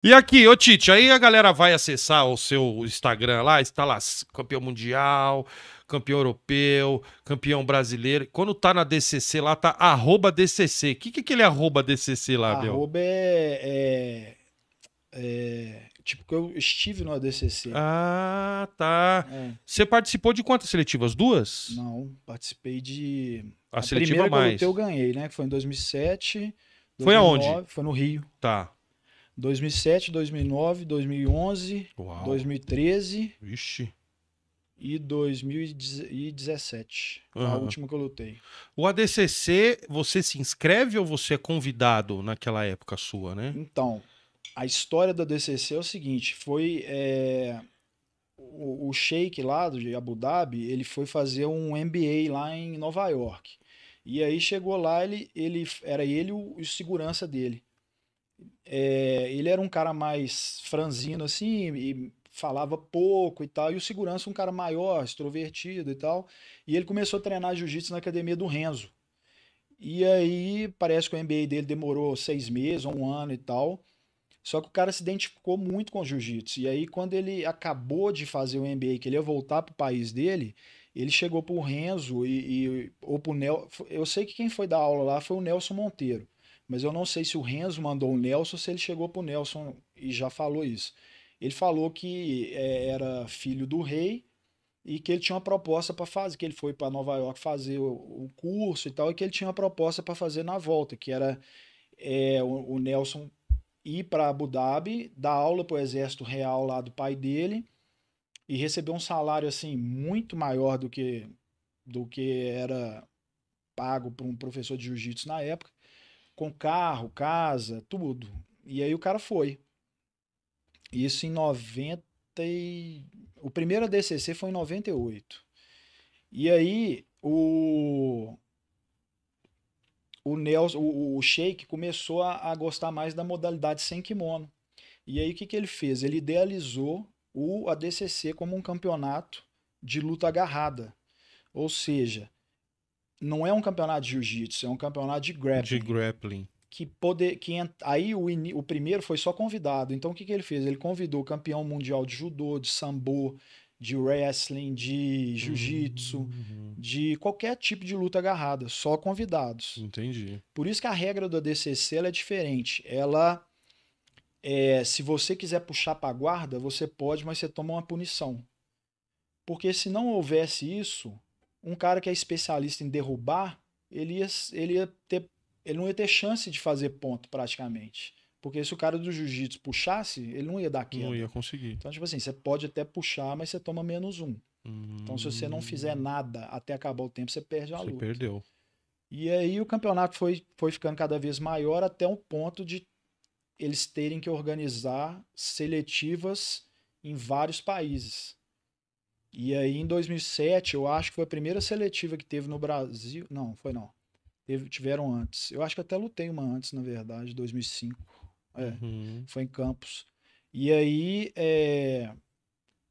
E aqui, ô Tite, aí a galera vai acessar o seu Instagram lá, está lá, campeão mundial, campeão europeu, campeão brasileiro. Quando tá na DCC lá, tá @DCC. Que é aquele @DCC lá, meu? Arroba tipo que eu estive no ADCC. Ah, tá. É, Você participou de quantas seletivas? Duas? não, participei de. A A seletiva primeira que eu lutei eu mais. ganhei, né? Que foi em 2007, Foi aonde? 2009, foi no Rio. Tá. 2007, 2009, 2011, Uau. 2013 Vixe. e 2017. Foi a Aham. última que eu lutei. O ADCC, você se inscreve ou você é convidado naquela época sua, né? Então, a história da DCC é o seguinte: foi o Sheik lá de Abu Dhabi, ele foi fazer um MBA lá em Nova York. E aí chegou lá, ele era ele o segurança dele. Ele era um cara mais franzino assim e falava pouco e tal, e o segurança um cara maior, extrovertido e tal. E ele começou a treinar jiu-jitsu na academia do Renzo. E aí parece que o MBA dele demorou 6 meses, ou um ano e tal. Só que o cara se identificou muito com o jiu-jitsu. E aí, quando ele acabou de fazer o MBA, que ele ia voltar pro país dele, ele chegou pro Renzo ou pro Nelson. Eu sei que quem foi dar aula lá foi o Nelson Monteiro. Mas eu não sei se o Renzo mandou o Nelson ou se ele chegou pro Nelson e já falou isso. Ele falou que era filho do rei e que ele tinha uma proposta para fazer, que ele foi para Nova York fazer o curso e tal, e que ele tinha uma proposta para fazer na volta, que era o Nelson ir para Abu Dhabi, dar aula para o exército real lá do pai dele e receber um salário assim muito maior do que era pago para um professor de jiu-jitsu na época, com carro, casa, tudo. E aí o cara foi. Isso em 90 e... O primeiro ADCC foi em 98. E aí o Nelson, o Sheik começou a gostar mais da modalidade sem kimono. E aí o que ele fez? Ele idealizou o ADCC como um campeonato de luta agarrada. Ou seja, não é um campeonato de jiu-jitsu, é um campeonato de De grappling. grappling. Aí o primeiro foi só convidado. Então o que ele fez? Ele convidou o campeão mundial de judô, de sambo, de wrestling, de jiu-jitsu, Uhum. de qualquer tipo de luta agarrada, só convidados. Entendi. Por isso que a regra do ADCC ela é diferente. Se você quiser puxar para a guarda, você pode, mas você toma uma punição. Porque se não houvesse isso, um cara que é especialista em derrubar, ele não ia ter chance de fazer ponto praticamente. Porque se o cara do jiu-jitsu puxasse, ele não ia dar Não ia queda. conseguir. Então, tipo assim, você pode até puxar, mas você toma -1. Então, se você não fizer Hum, nada até acabar o tempo, você perde a você luta. perdeu. E aí o campeonato foi ficando cada vez maior até um ponto de eles terem que organizar seletivas em vários países. E aí em 2007, eu acho que foi a primeira seletiva que teve no Brasil. Não, foi não. Tiveram antes. Eu acho que até lutei uma antes, na verdade, 2005. Uhum. Foi em Campos. E aí,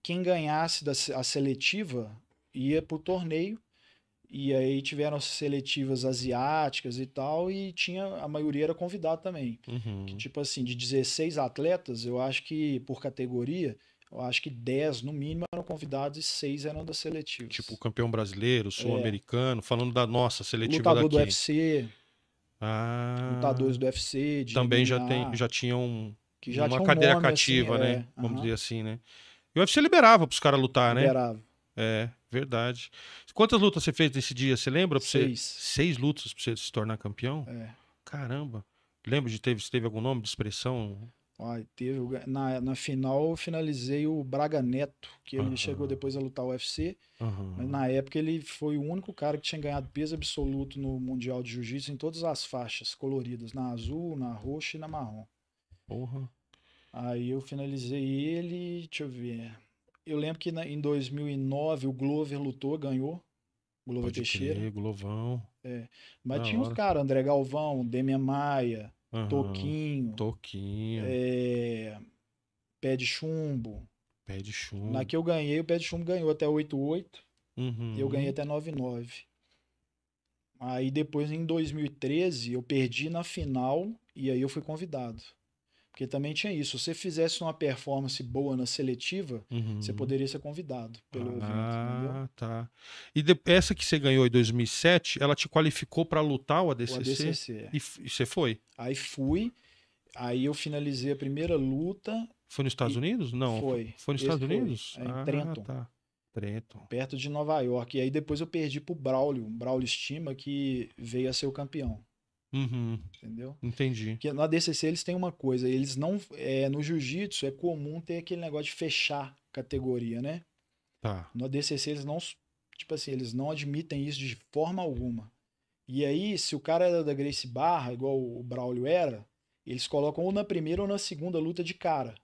quem ganhasse a seletiva ia pro torneio. E aí tiveram seletivas asiáticas e tal, e a maioria era convidado também. Que Uhum. tipo assim, de 16 atletas, eu acho que por categoria, eu acho que 10 no mínimo eram convidados e 6 eram das Tipo, seletivas. campeão brasileiro, sul-americano, falando da nossa seletiva Lutador do daqui. UFC, lutadores Ah, do UFC, de também MMA, já tinham que já uma tinha um cadeira nome assim, cativa, né? Vamos aham, dizer assim, né? E o UFC liberava pros caras lutar, né? liberava. É, verdade. Quantas lutas você fez nesse dia? Você lembra? Pra você... 6. 6 lutas pra você se tornar campeão? É. Caramba. Lembra se teve algum nome de expressão? Ó, na final eu finalizei o Braga Neto, que ele chegou Aham, depois a lutar o UFC. Mas aham. na época ele foi o único cara que tinha ganhado peso absoluto no Mundial de Jiu-Jitsu em todas as faixas coloridas, na azul, na roxa e na marrom. Porra. Aí eu finalizei ele, deixa eu ver. Eu lembro que em 2009 o Glover lutou, ganhou, Glover Pode Teixeira. crer, Glovão. Mas Da tinha uns hora. caras, André Galvão, Demian Maia, Aham. Toquinho, Toquinho. é, Pé de Chumbo. Pé de Na chumbo. que eu ganhei, o Pé de Chumbo ganhou até 8-8 e eu ganhei Uhum. até 9-9. Aí depois, em 2013, eu perdi na final e aí eu fui convidado. Porque também tinha isso. Se você fizesse uma performance boa na seletiva, você poderia ser convidado pelo evento, entendeu? Ah, tá. E essa que você ganhou em 2007, ela te qualificou para lutar o ADCC? O ADCC. E você foi? Aí fui, aí eu finalizei a primeira luta. Foi nos Estados Unidos? Não. Foi. Foi nos Estados Unidos? Foi, em Trenton. Tá. Trenton. Perto de Nova York. E aí depois eu perdi pro Braulio, o Braulio Estima, que veio a ser o campeão. Entendeu? Entendi. Porque no ADCC eles têm uma coisa, eles não. No jiu-jitsu é comum ter aquele negócio de fechar categoria, né? Tá. No ADCC eles não. Tipo assim, eles não admitem isso de forma alguma. E aí, se o cara era da Gracie Barra, igual o Braulio era, eles colocam ou na primeira ou na segunda luta de cara.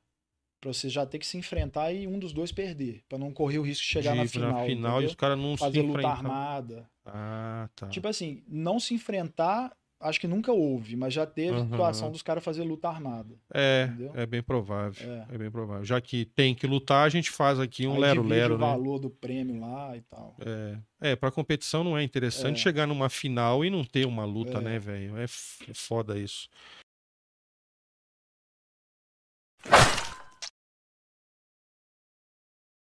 Pra você já ter que se enfrentar e um dos dois perder. Pra não correr o risco de chegar na final. E os caras não fazer se luta enfrentam. armada. Ah, tá. Tipo assim, não se enfrentar, acho que nunca houve, mas já teve situação dos caras fazer luta armada. Entendeu? É bem provável. É bem provável. Já que tem que lutar, a gente faz aqui um lero-lero, né? O valor do prêmio lá e tal. Pra competição não é interessante chegar numa final e não ter uma luta, né, velho? É foda isso.